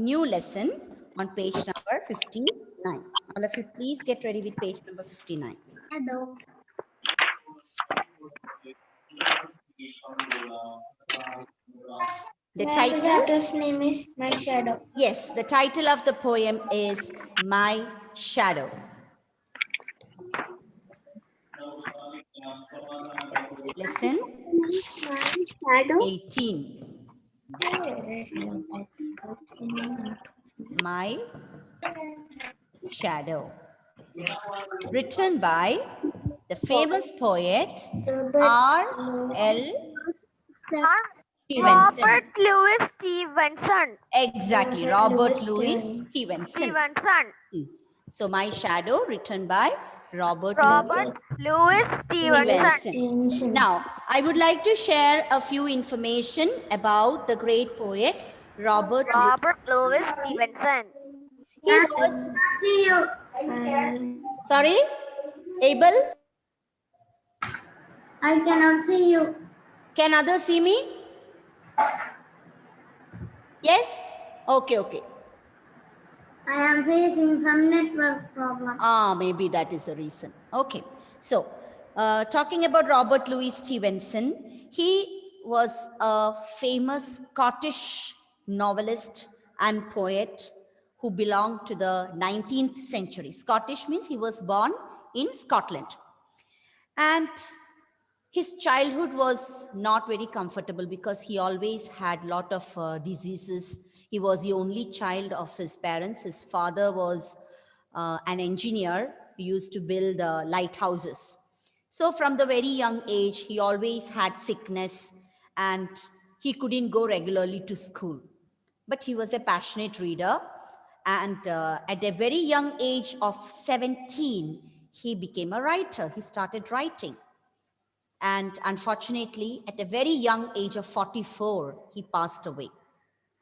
new lesson on page number 59. All of you, please get ready with page number 59. Shadow. The The title? author's name is My Shadow. Yes, the title of the poem is My Shadow. Lesson My Shadow. 18. My Shadow. Written by the famous poet R.L. Stevenson. Robert Louis Stevenson. Exactly, Robert Louis Stevenson. Stevenson. So, My Shadow, written by Robert Louis Stevenson. Stevenson. Now, I would like to share a few information about the great poet Robert Louis Stevenson. He was. See you. Sorry, Abel. I cannot see you. Can others see me? Yes. Okay. I am facing some network problem. Maybe that is the reason. Okay. So, talking about Robert Louis Stevenson, he was a famous Scottish novelist and poet who belonged to the 19th century. Scottish means he was born in Scotland. And his childhood was not very comfortable because he always had a lot of diseases. He was the only child of his parents. His father was an engineer who used to build lighthouses. So from the very young age, he always had sickness and he couldn't go regularly to school. But he was a passionate reader, and at a very young age of 17, he became a writer. He started writing. And unfortunately, at a very young age of 44, he passed away.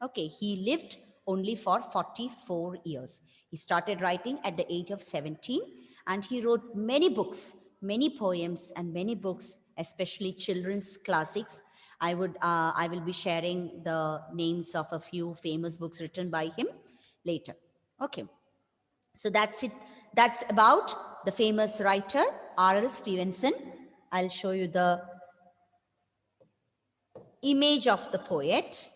Okay, he lived only for 44 years. He started writing at the age of 17, and he wrote many books, many poems, and many books, especially children's classics. I will be sharing the names of a few famous books written by him later. Okay, so that's it. That's about the famous writer R.L. Stevenson. I'll show you the image of the poet.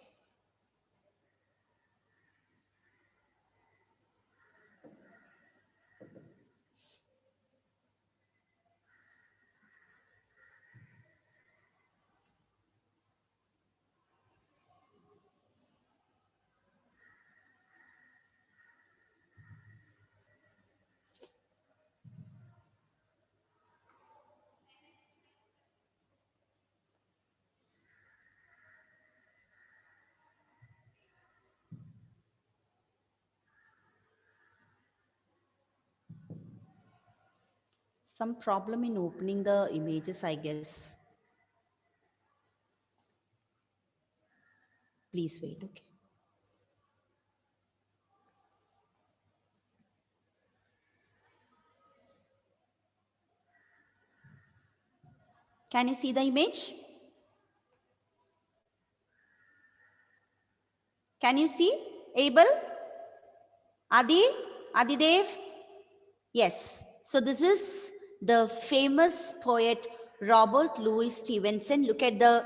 Some problem in opening the images, I guess. Please wait, okay. Can you see the image? Can you see? Abel? Adidev? Yes. So this is the famous poet Robert Louis Stevenson. Look at the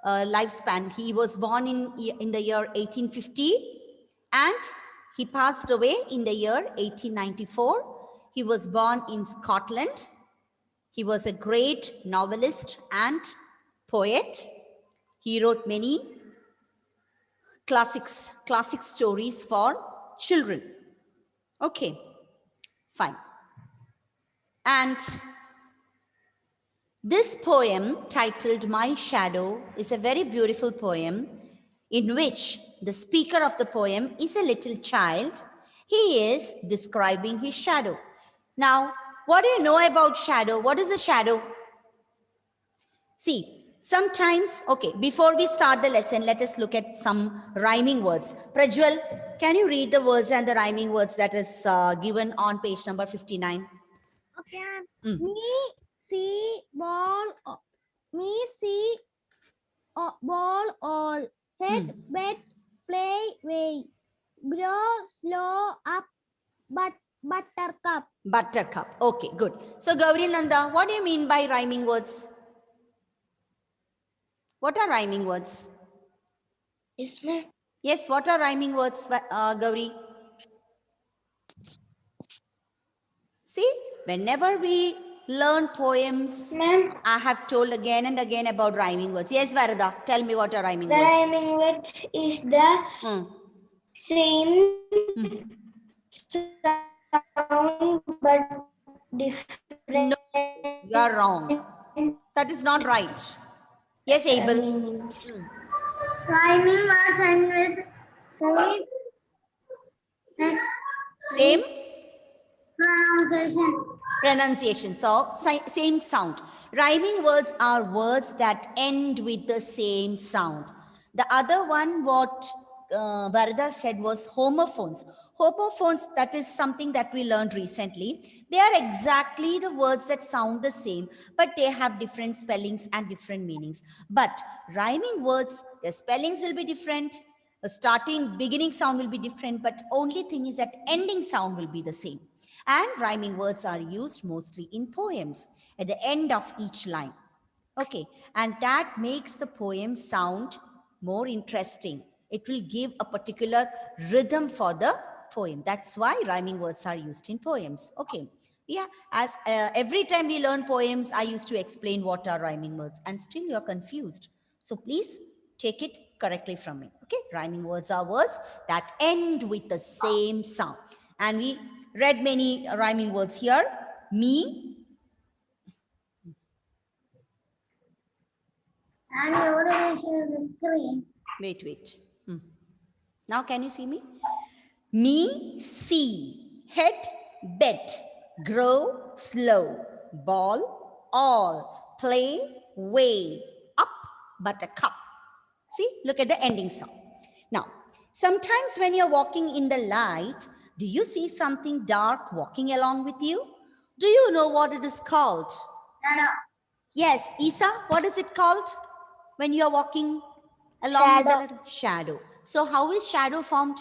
lifespan. He was born in the year 1850 and he passed away in the year 1894. He was born in Scotland. He was a great novelist and poet. He wrote many classic stories for children. Okay, fine. And this poem titled My Shadow is a very beautiful poem in which the speaker of the poem is a little child. He is describing his shadow. Now, what do you know about shadow? What is a shadow? See, sometimes, okay, before we start the lesson, let us look at some rhyming words. Prajwal, can you read the words and the rhyming words that is given on page number 59? Okay. Me see ball all head bed play way Grow slow up, but buttercup. Buttercup. Okay, good. So Gauri Nanda, what do you mean by rhyming words? What are rhyming words? Yes, ma'am. Yes, what are rhyming words, Gauri? See, whenever we learn poems, Ma'am, I have told again and again about rhyming words. Yes, Varada, tell me what are rhyming the words. rhyming word is the Hmm. same Hmm. sound but different No, you are wrong. That is not right. Yes, Abel. meanings. Hmm. Rhyming words end with same Same pronunciation. pronunciation. So, same sound. Rhyming words are words that end with the same sound. The other one, what Varda said, was homophones. Homophones, that is something that we learned recently. They are exactly the words that sound the same, but they have different spellings and different meanings. But rhyming words, their spellings will be different. The beginning sound will be different, but only thing is that ending sound will be the same. And rhyming words are used mostly in poems at the end of each line. Okay, and that makes the poem sound more interesting. It will give a particular rhythm for the poem. That's why rhyming words are used in poems. Okay, yeah, as every time we learn poems, I used to explain what are rhyming words, and still you're confused. So please take it correctly from me. Okay, rhyming words are words that end with the same sound. And we read many rhyming words here. Me. And you would share the screen. Wait. Now can you see me? Me, see, head, bed, grow, slow, ball, all, play, way, up, buttercup. See, look at the ending sound. Now, sometimes when you're walking in the light, do you see something dark walking along with you? Do you know what it is called? Shadow. Yes, Isa, what is it called when you are walking along with the little shadow? So how is shadow formed?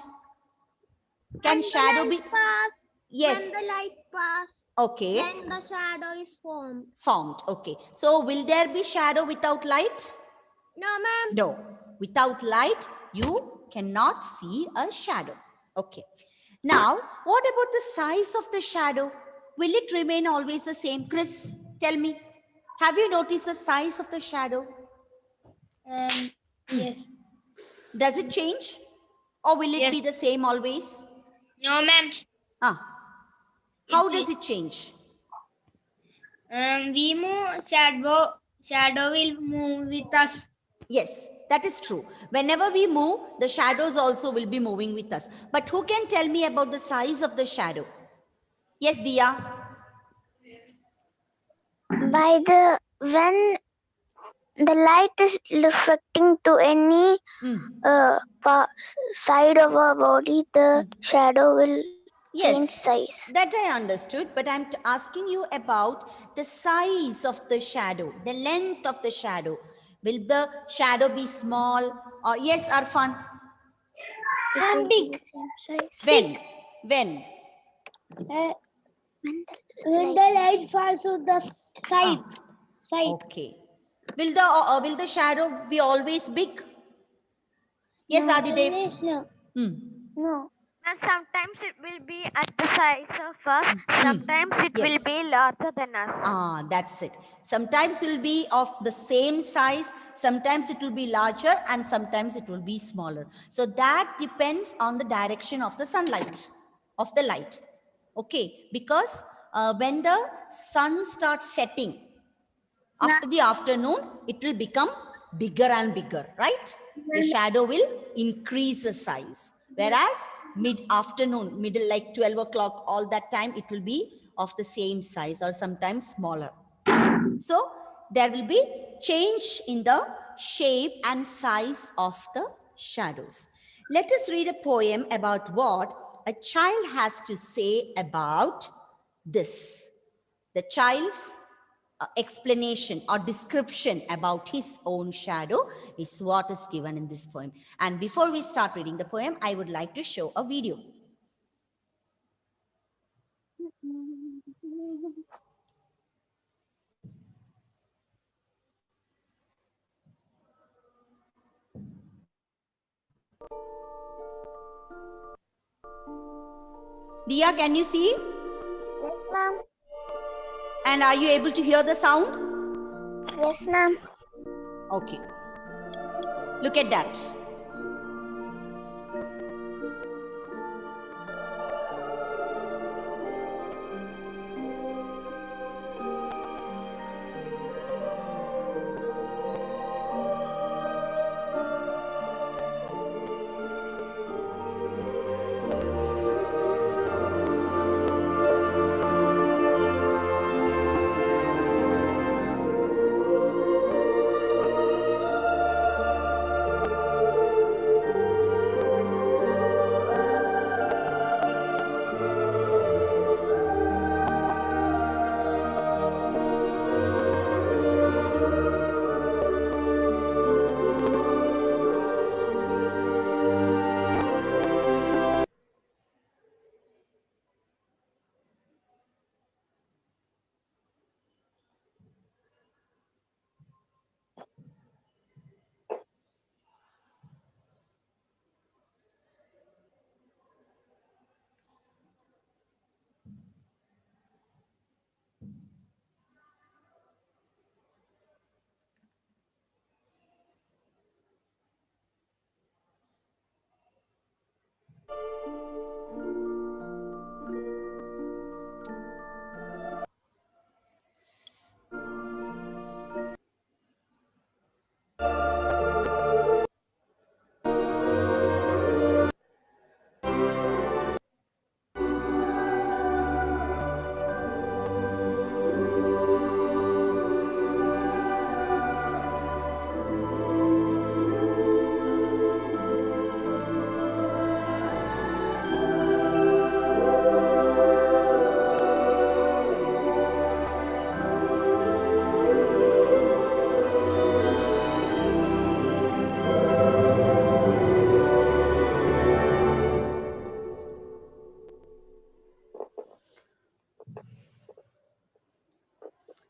Can shadow be? Pass. Yes. When the light pass, Okay. then the shadow is formed. Formed. Okay. So will there be shadow without light? No, ma'am. No. Without light, you cannot see a shadow. Okay. Now, what about the size of the shadow? Will it remain always the same? Chris, tell me. Have you noticed the size of the shadow? Yes. Does it change? Or will it be the same always? No, ma'am. How does it change? We move, shadow will move with us. Yes, that is true. Whenever we move, the shadows also will be moving with us. But who can tell me about the size of the shadow? Yes, Dia. When the light is reflecting to any side of our body, the shadow will change Yes, size. that I understood. But I'm asking you about the size of the shadow, the length of the shadow. Will the shadow be small? Or yes, Arfan. Big. When? When? When the light falls to the side. Okay. Will the shadow be always big? Yes, Adidev. No. No. And sometimes it will be at the size of us, sometimes it will Yes. be larger than us. That's it. Sometimes it will be of the same size, sometimes it will be larger, and sometimes it will be smaller. So that depends on the direction of the sunlight, of the light. Okay, because when the sun starts setting, after the afternoon, it will become bigger and bigger, right? The shadow will increase the size. Whereas mid-afternoon, middle like 12 o'clock, all that time, it will be of the same size or sometimes smaller. So there will be change in the shape and size of the shadows. Let us read a poem about what a child has to say about this. The child's explanation or description about his own shadow is what is given in this poem. And before we start reading the poem, I would like to show a video. Dia, can you see? Yes, ma'am. And are you able to hear the sound? Yes, ma'am. Okay. Look at that.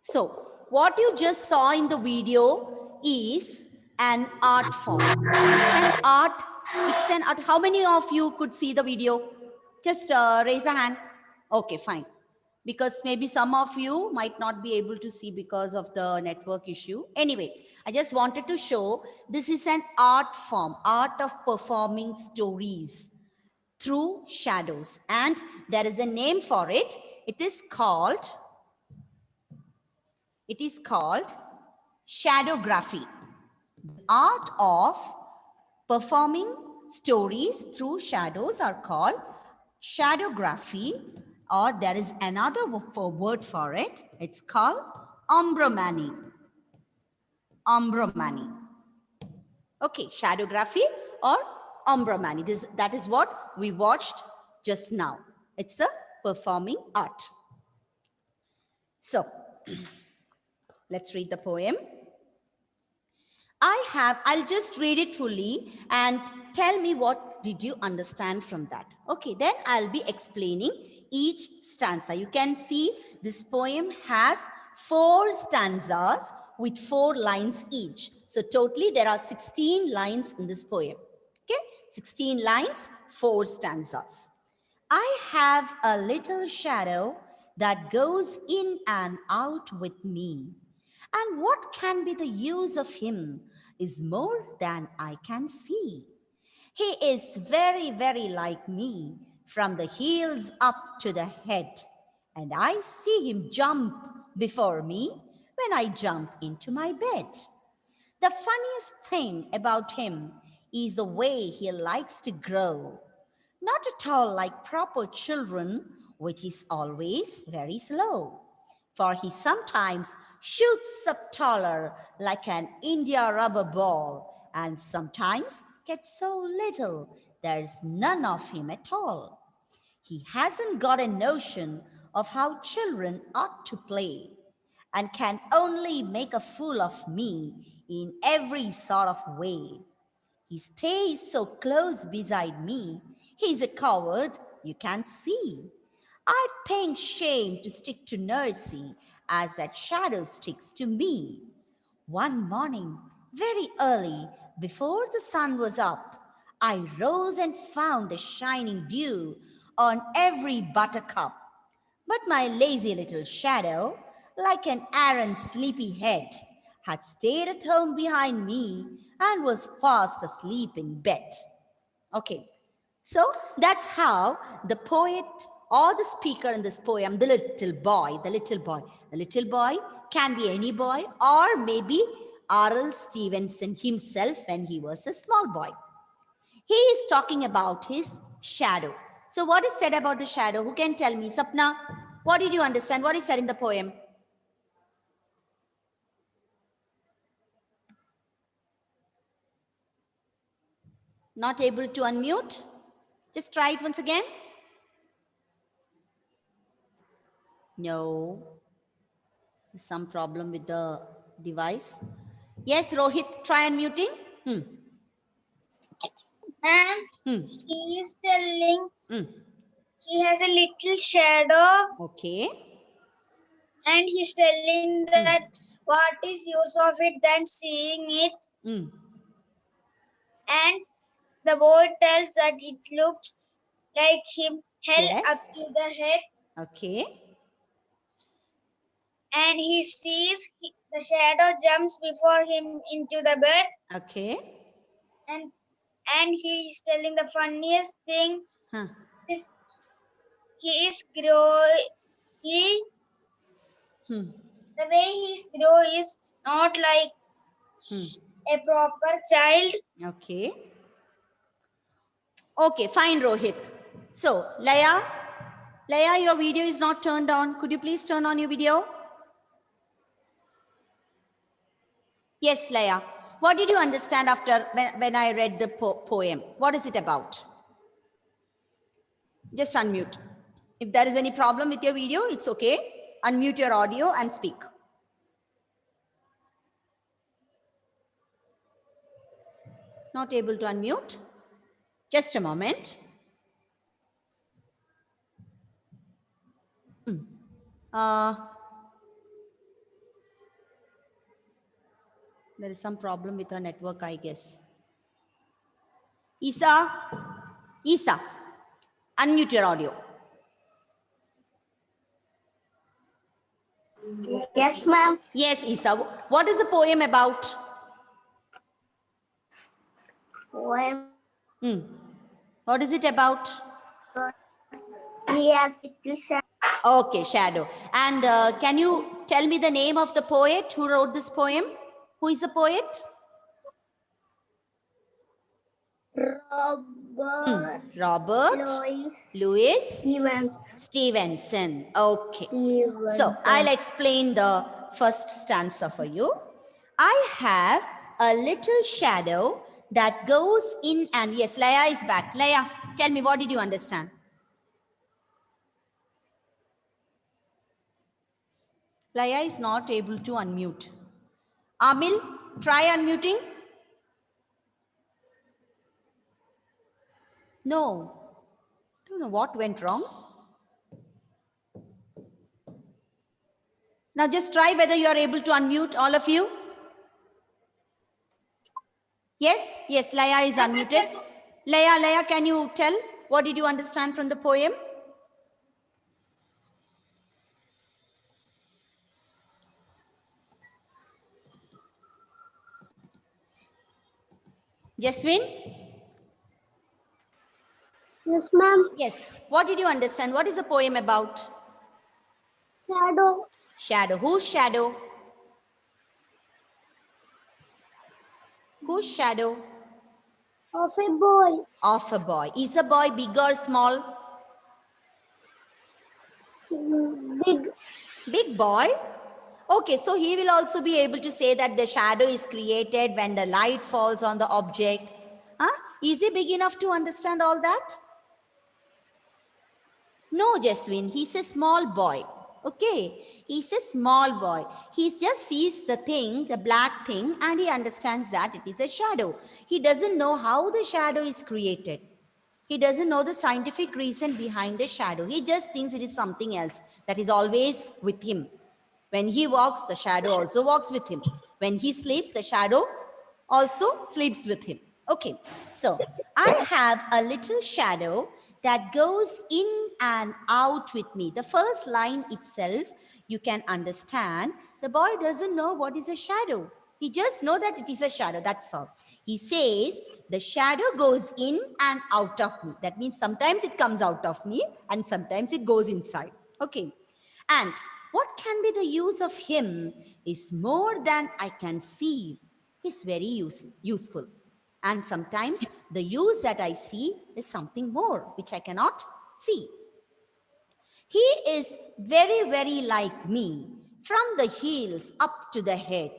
So, what you just saw in the video is an art form. An art, it's an art. How many of you could see the video? Just raise a hand. Okay, fine. Because maybe some of you might not be able to see because of the network issue. Anyway, I just wanted to show this is an art form, art of performing stories through shadows. And there is a name for it. It is called shadowgraphy. The art of performing stories through shadows are called shadowgraphy, or there is another word for it. It's called ombromany. Ombromany. Okay, shadowgraphy or ombromany. That is what we watched just now. It's a performing art. So, let's read the poem. I'll just read it fully and tell me what did you understand from that. Okay, then I'll be explaining each stanza. You can see this poem has 4 stanzas with 4 lines each. So totally there are 16 lines in this poem. Okay, 16 lines, 4 stanzas. I have a little shadow that goes in and out with me. And what can be the use of him is more than I can see. He is very, very like me, from the heels up to the head. And I see him jump before me when I jump into my bed. The funniest thing about him is the way he likes to grow. Not at all like proper children, which is always very slow. For he sometimes shoots up taller like an India rubber ball, and sometimes gets so little there's none of him at all. He hasn't got a notion of how children ought to play, and can only make a fool of me in every sort of way. He stays so close beside me, he's a coward you can't see. I think shame to stick to Nursey as that shadow sticks to me. One morning, very early, before the sun was up, I rose and found the shining dew on every buttercup. But my lazy little shadow, like an errant sleepy head, had stayed at home behind me and was fast asleep in bed. Okay, so that's how the poet or the speaker in this poem, the little boy can be any boy, or maybe R.L. Stevenson himself when he was a small boy. He is talking about his shadow. So what is said about the shadow? Who can tell me? Sapna, what did you understand? What is said in the poem? Not able to unmute? Just try it once again. No. Some problem with the device. Yes, Rohit, try unmuting. Ma'am, Hmm. he is telling Hmm. he has a little shadow Okay. and he's telling that what is use of it than seeing it, Hmm. and the boy tells that it looks like him held Yes. up to the head, Okay. and he sees the shadow jumps before him into the bed, Okay. and he is telling the funniest thing Huh. is he is growing. Hmm. The way he grow is not like Hmm. a proper child. Okay. Okay, fine, Rohit. So, Laya, your video is not turned on. Could you please turn on your video? Yes, Laya. What did you understand after when I read the poem? What is it about? Just unmute. If there is any problem with your video, it's okay. Unmute your audio and speak. Not able to unmute? Just a moment. There is some problem with her network, I guess. Isa, unmute your audio. Yes, ma'am. Yes, Isa. What is the poem about? Poem. What is it about? He has little shadow. Okay, shadow. And can you tell me the name of the poet who wrote this poem? Who is the poet? Robert Louis Stevenson. Okay. So I'll explain the first stanza for you. I have a little shadow that goes in and yes, Laya is back. Laya, tell me, what did you understand? Laya is not able to unmute. Amil, try unmuting. No. Don't know what went wrong. Now just try whether you are able to unmute, all of you. Yes, yes, Laya is unmuted. Laya, can you tell what did you understand from the poem? Jaswin? Yes, ma'am. Yes. What did you understand? What is the poem about? Shadow. Shadow. Whose shadow? Whose shadow? Of a boy. Of a boy. Is a boy big or small? Big. Big boy. Okay, so he will also be able to say that the shadow is created when the light falls on the object. Huh? Is he big enough to understand all that? No, Jaswin, he's a small boy. Okay, he's a small boy. He just sees the thing, the black thing, and he understands that it is a shadow. He doesn't know how the shadow is created. He doesn't know the scientific reason behind the shadow. He just thinks it is something else that is always with him. When he walks, the shadow also walks with him. When he sleeps, the shadow also sleeps with him. Okay, so I have a little shadow that goes in and out with me. The first line itself, you can understand, the boy doesn't know what is a shadow. He just knows that it is a shadow, that's all. He says, the shadow goes in and out of me. That means sometimes it comes out of me and sometimes it goes inside. Okay, and what can be the use of him is more than I can see. He's very useful. And sometimes the use that I see is something more, which I cannot see. He is very, very like me, from the heels up to the head.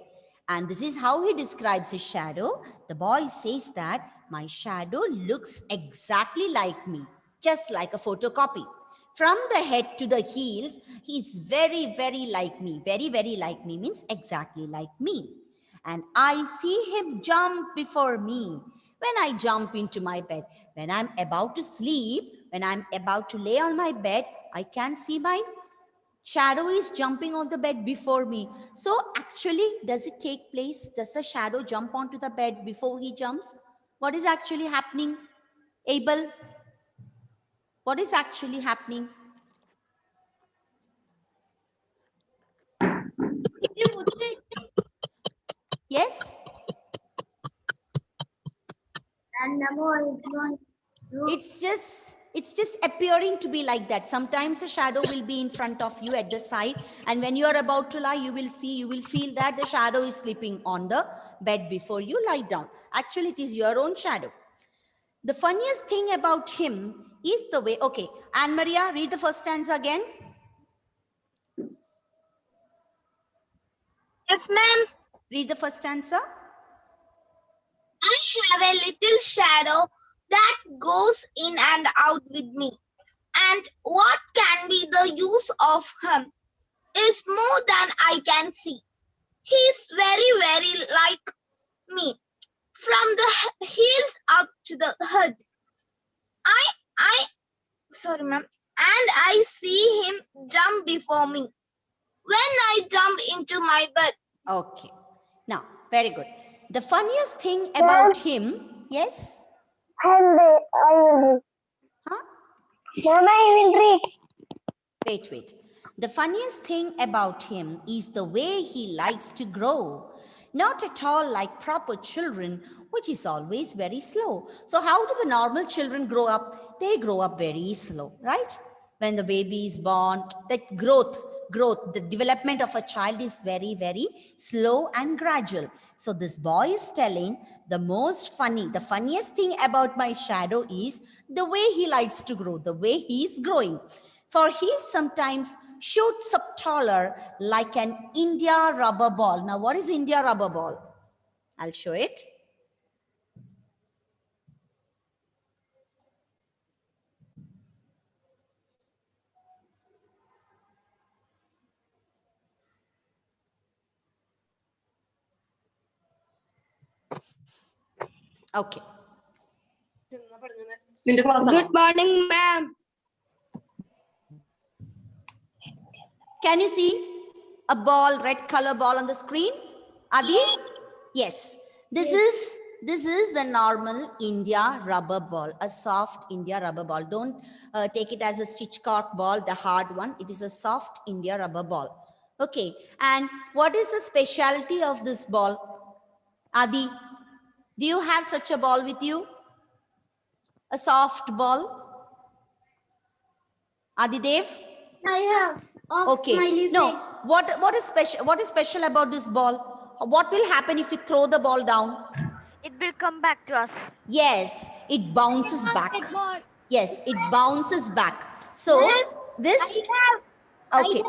And this is how he describes his shadow. The boy says that my shadow looks exactly like me, just like a photocopy. From the head to the heels, he's very, very like me. Very, very like me means exactly like me. And I see him jump before me when I jump into my bed. When I'm about to sleep, when I'm about to lay on my bed, I can see my shadow is jumping on the bed before me. So actually, does it take place? Does the shadow jump onto the bed before he jumps? What is actually happening? Abel, what is actually happening? Yes? It's just appearing to be like that. Sometimes the shadow will be in front of you at the side, and when you are about to lie, you will feel that the shadow is sleeping on the bed before you lie down. Actually, it is your own shadow. The funniest thing about him is the way, okay, Anne Maria, read the first stanza again. Yes, ma'am. Read the first stanza. I have a little shadow that goes in and out with me. And what can be the use of him is more than I can see. He's very, very like me, from the heels up to the head. Sorry, ma'am. And I see him jump before me when I jump into my bed. Okay. Now, very good. The funniest thing about him, yes? I will read. Huh? Mama, I will read. Wait. The funniest thing about him is the way he likes to grow. Not at all like proper children, which is always very slow. So how do the normal children grow up? They grow up very slow, right? When the baby is born, that growth, the development of a child is very, very slow and gradual. So this boy is telling the funniest thing about my shadow is the way he likes to grow, the way he is growing. For he sometimes shoots up taller like an India rubber ball. Now, what is India rubber ball? I'll show it. Okay. Good morning, ma'am. Can you see a ball, red color ball on the screen? Adi? Yes. This is the normal India rubber ball, a soft India rubber ball. Don't take it as a stitch cork ball, the hard one. It is a soft India rubber ball. Okay. And what is the specialty of this ball? Adi, do you have such a ball with you? A soft ball? Adidev? I have. Okay. No. What is special about this ball? What will happen if we throw the ball down? It will come back to us. Yes, it bounces back. Yes, it bounces back. So this, okay.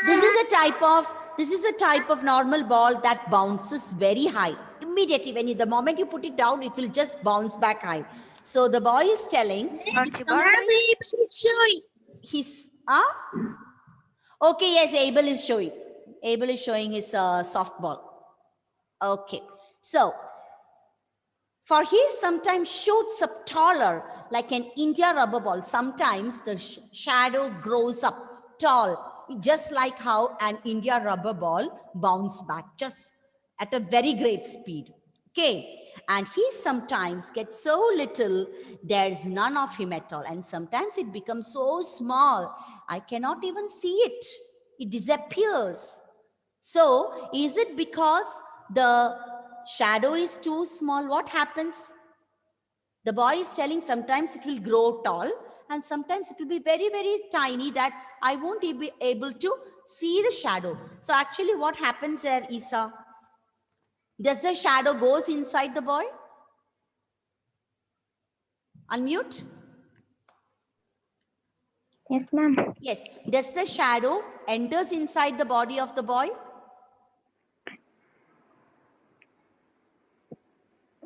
This is a type of normal ball that bounces very high. Immediately, the moment you put it down, it will just bounce back high. So the boy is telling, Archibald? Ah? Okay, yes, Abel is showing. Abel is showing his softball. Okay, so for he sometimes shoots up taller like an India rubber ball. Sometimes the shadow grows up tall, just like how an India rubber ball bounces back, just at a very great speed. Okay, and he sometimes gets so little, there's none of him at all. And sometimes it becomes so small, I cannot even see it. It disappears. So, is it because the shadow is too small? What happens? The boy is telling sometimes it will grow tall and sometimes it will be very, very tiny that I won't be able to see the shadow. So, actually, what happens there, Isa? Does the shadow goes inside the boy? Unmute. Yes, ma'am. Yes. Does the shadow enters inside the body of the boy?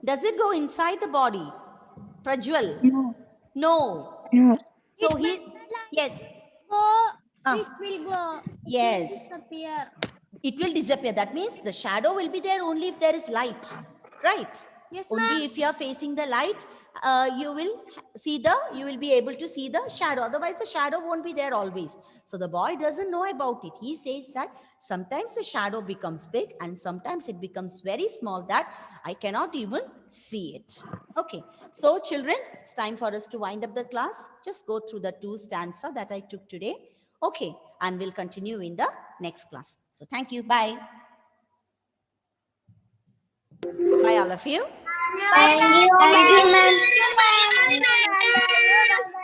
Does it go inside the body? Prajwal? No. No. No. So he, yes. Go. Ah. It will go. Yes. Disappear. It will disappear. That means the shadow will be there only if there is light, right? Yes, Only if you are facing the light, you will be able to see the shadow. Otherwise, the shadow won't be there always. So the boy doesn't know about it. He says that sometimes the shadow becomes big and sometimes it becomes very small that I cannot even see it. Okay. So children, it's time for us to wind up the class. Just go through the 2 stanza that I took today. Okay. And we'll continue in the next class. So thank you. Bye. Bye all of you. Thank you, ma'am. Bye, bye, bye, bye.